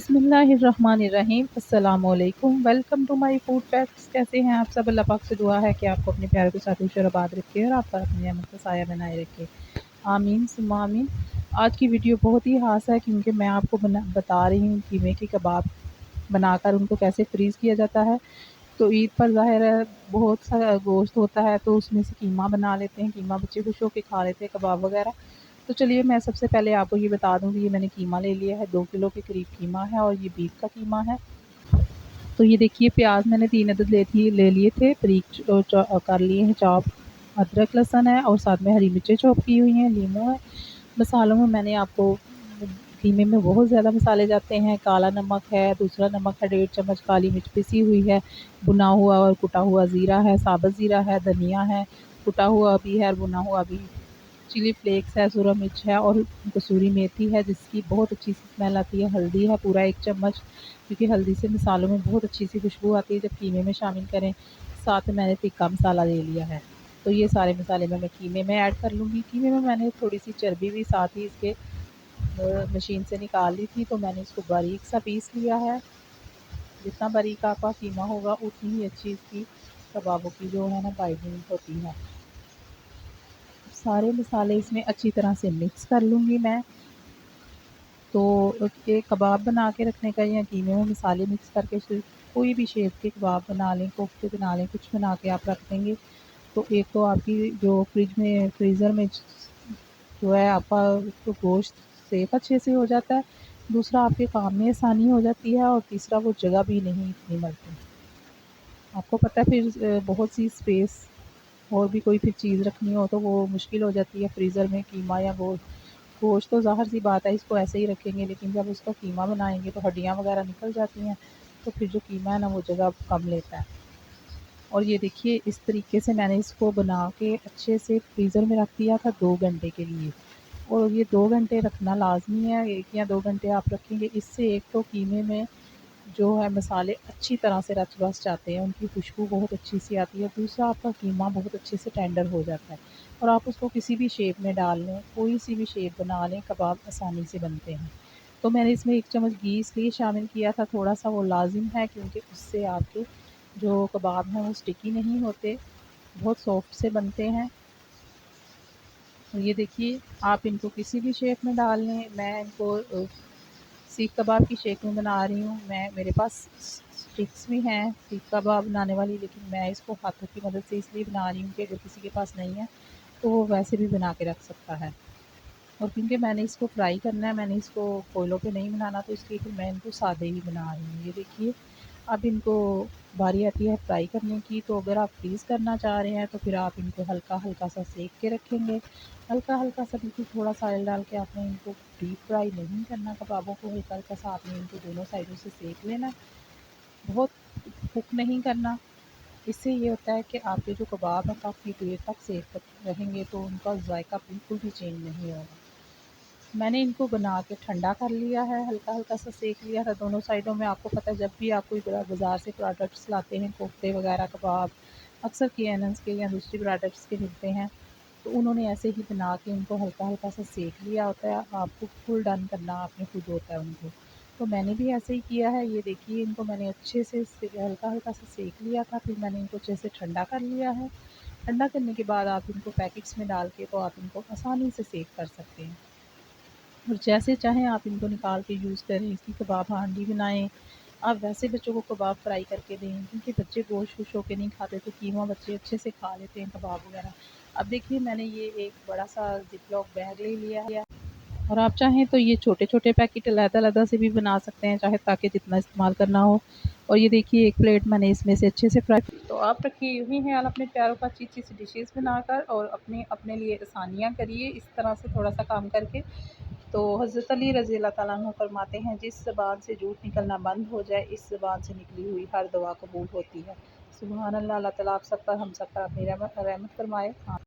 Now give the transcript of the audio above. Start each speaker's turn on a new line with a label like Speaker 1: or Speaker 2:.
Speaker 1: बिस्मिल्लाहिर्रहमानिर्रहीम। अस्सलामुअलैकुम। Welcome to my food facts. कैसे हैं आप सब? अल्लाह पाक से दुआ है कि आपको अपने प्यारों के साथ खुशर-आबाद रखे और आप पर अपनी रहमत का साया बनाए रखे। आमीन सुम्मा आमीन। आज की वीडियो बहुत ही ख़ास है क्योंकि मैं आपको बता रही हूँ कीमे के कबाब बनाकर उनको कैसे फ्रीज़ किया जाता है। तो ईद पर ज़ाहिर है बहुत सा गोश्त होता है, तो उसमें से कीमा बना लेते हैं। कीमा बच्चे खुश होके खा लेते हैं, कबाब वगैरह। तो चलिए मैं सबसे पहले आपको ये बता दूँ कि ये मैंने कीमा ले लिया है, 2 किलो के करीब कीमा है और ये बीफ का कीमा है। तो ये देखिए प्याज मैंने 3 अदद ले लिए थे, बारीक कर लिए हैं चॉप। अदरक लहसुन है और साथ में हरी मिर्चें चॉप की हुई हैं, लीमू है। मसालों में मैंने आपको कीमे में बहुत ज़्यादा मसाले जाते हैं। काला नमक है, दूसरा नमक है 1.5 चम्मच, काली मिर्च पिसी हुई है, भुना हुआ और कुटा हुआ ज़ीरा है, साबुत ज़ीरा है, धनिया है, कुटा हुआ भी है और भुना हुआ भी, चिली फ्लेक्स है, सूरा मिर्च है और कसूरी मेथी है जिसकी बहुत अच्छी सी स्मेल आती है। हल्दी है पूरा 1 चम्मच, क्योंकि हल्दी से मसालों में बहुत अच्छी सी खुशबू आती है जब कीमे में शामिल करें। साथ में मैंने तिक्का मसाला ले लिया है। तो ये सारे मसाले मैं कीमे में ऐड कर लूँगी। कीमे में मैंने थोड़ी सी चर्बी भी साथ ही इसके मशीन से निकाल ली थी, तो मैंने इसको बारीक सा पीस लिया है। जितना बारीक आपका कीमा होगा उतनी ही अच्छी इसकी कबाबों की जो है ना बाइंडिंग होती है। सारे मसाले इसमें अच्छी तरह से मिक्स कर लूँगी मैं। तो ये कबाब बना के रखने का या कीमे में मसाले मिक्स करके कोई भी शेप के कबाब बना लें, कोफ्ते बना लें, कुछ बना के आप रख देंगे तो एक तो आपकी जो फ्रीज़र में जो है आपका तो गोश्त सेफ अच्छे से हो जाता है, दूसरा आपके काम में आसानी हो जाती है और तीसरा वो जगह भी नहीं इतनी मलती। आपको पता है फिर बहुत सी स्पेस और भी कोई फिर चीज़ रखनी हो तो वो मुश्किल हो जाती है फ्रीज़र में। कीमा या गोश्त तो ज़ाहिर-सी बात है इसको ऐसे ही रखेंगे, लेकिन जब उसका कीमा बनाएँगे तो हड्डियाँ वग़ैरह निकल जाती हैं, तो फिर जो कीमा है ना वो जगह कम लेता है। और ये देखिए इस तरीके से मैंने इसको बना के अच्छे से फ्रीज़र में रख दिया था 2 घंटे के लिए। और ये 2 घंटे रखना लाज़मी है, 1 या 2 घंटे आप रखेंगे, इससे एक तो कीमे में जो है मसाले अच्छी तरह से रच बस जाते हैं, उनकी खुशबू बहुत अच्छी सी आती है। दूसरा आपका कीमा बहुत अच्छे से टेंडर हो जाता है और आप उसको किसी भी शेप में डाल लें, कोई सी भी शेप बना लें, कबाब आसानी से बनते हैं। तो मैंने इसमें 1 चम्मच घी इसलिए शामिल किया था, थोड़ा-सा वो लाज़िम है क्योंकि उससे आपके जो कबाब हैं वो स्टिकी नहीं होते, बहुत सॉफ्ट से बनते हैं। और ये देखिए आप इनको किसी भी शेप में डाल लें। मैं इनको सीख कबाब की शेप में बना रही हूँ। मेरे पास स्टिक्स भी हैं सीख कबाब बनाने वाली, लेकिन मैं इसको हाथों की मदद से इसलिए बना रही हूँ कि अगर किसी के पास नहीं है तो वो वैसे भी बना के रख सकता है। और क्योंकि मैंने इसको फ्राई करना है, मैंने इसको कोयलों पे नहीं बनाना, तो इसलिए फिर मैं इनको सादे ही बना रही हूँ। ये देखिए अब इनको बारी आती है फ्राई करने की, तो अगर आप फ्रीज़ करना चाह रहे हैं तो फिर आप इनको हल्का-हल्का सा सेक के रखेंगे। हल्का-हल्का सा बिल्कुल थोड़ा-सा ऑयल डाल के आपने इनको डीप फ्राई नहीं करना कबाबों को, हल्का-हल्का सा आपने इनको दोनों साइडों से सेक लेना, बहुत कुक नहीं करना। इससे ये होता है कि आपके जो कबाब हैं काफ़ी देर तक सेक रहेंगे तो उनका ज़ायका बिल्कुल भी चेंज नहीं होगा। मैंने इनको बना के ठंडा कर लिया है, हल्का-हल्का सा सेक लिया था दोनों साइडों में। आपको पता है जब भी आप कोई बाज़ार से प्रोडक्ट्स लाते हैं, कोफ्ते वगैरह, कबाब, अक्सर केएनएनस के या दूसरी प्रोडक्ट्स के मिलते हैं, तो उन्होंने ऐसे ही बना के उनको हल्का-हल्का सा सेक लिया होता है। आपको फुल डन करना आपने खुद होता है उनको। तो मैंने भी ऐसे ही किया है। ये देखिए इनको मैंने अच्छे से हल्का-हल्का सा सेक लिया था, फिर मैंने इनको अच्छे से ठंडा कर लिया है। ठंडा करने के बाद आप इनको पैकेट्स में डाल के तो आप इनको आसानी से सेक कर सकते हैं। और जैसे चाहें आप इनको निकाल के यूज़ करें, इसकी कबाब हांडी बनाएँ। आप वैसे बच्चों को कबाब फ्राई करके दें, क्योंकि बच्चे गोश्त खुश होके नहीं खाते, तो कीमा बच्चे अच्छे से खा लेते हैं कबाब वगैरह। अब देखिए मैंने ये एक बड़ा-सा ज़िप-लॉक बैग ले लिया है और आप चाहें तो ये छोटे-छोटे पैकेट अलग-अलग से भी बना सकते हैं, चाहे ताकि जितना इस्तेमाल करना हो। और ये देखिए एक प्लेट मैंने इसमें से अच्छे से फ्राई, तो आप रखिए यूँ ही ख़याल अपने प्यारों का अच्छी-अच्छी सी डिशेज़ बनाकर और अपने अपने लिए आसानियाँ करिए इस तरह से थोड़ा-सा काम करके। तो हज़रत अली रज़ी अल्लाह तआला अन्हु फरमाते हैं, जिस ज़बान से झूठ निकलना बंद हो जाए, इस ज़बान से निकली हुई हर दुआ कबूल होती है। सुबहान अल्लाह। अल्लाह ताला आप सब पर हम सब पर अपनी रहमत रहमत फरमाए।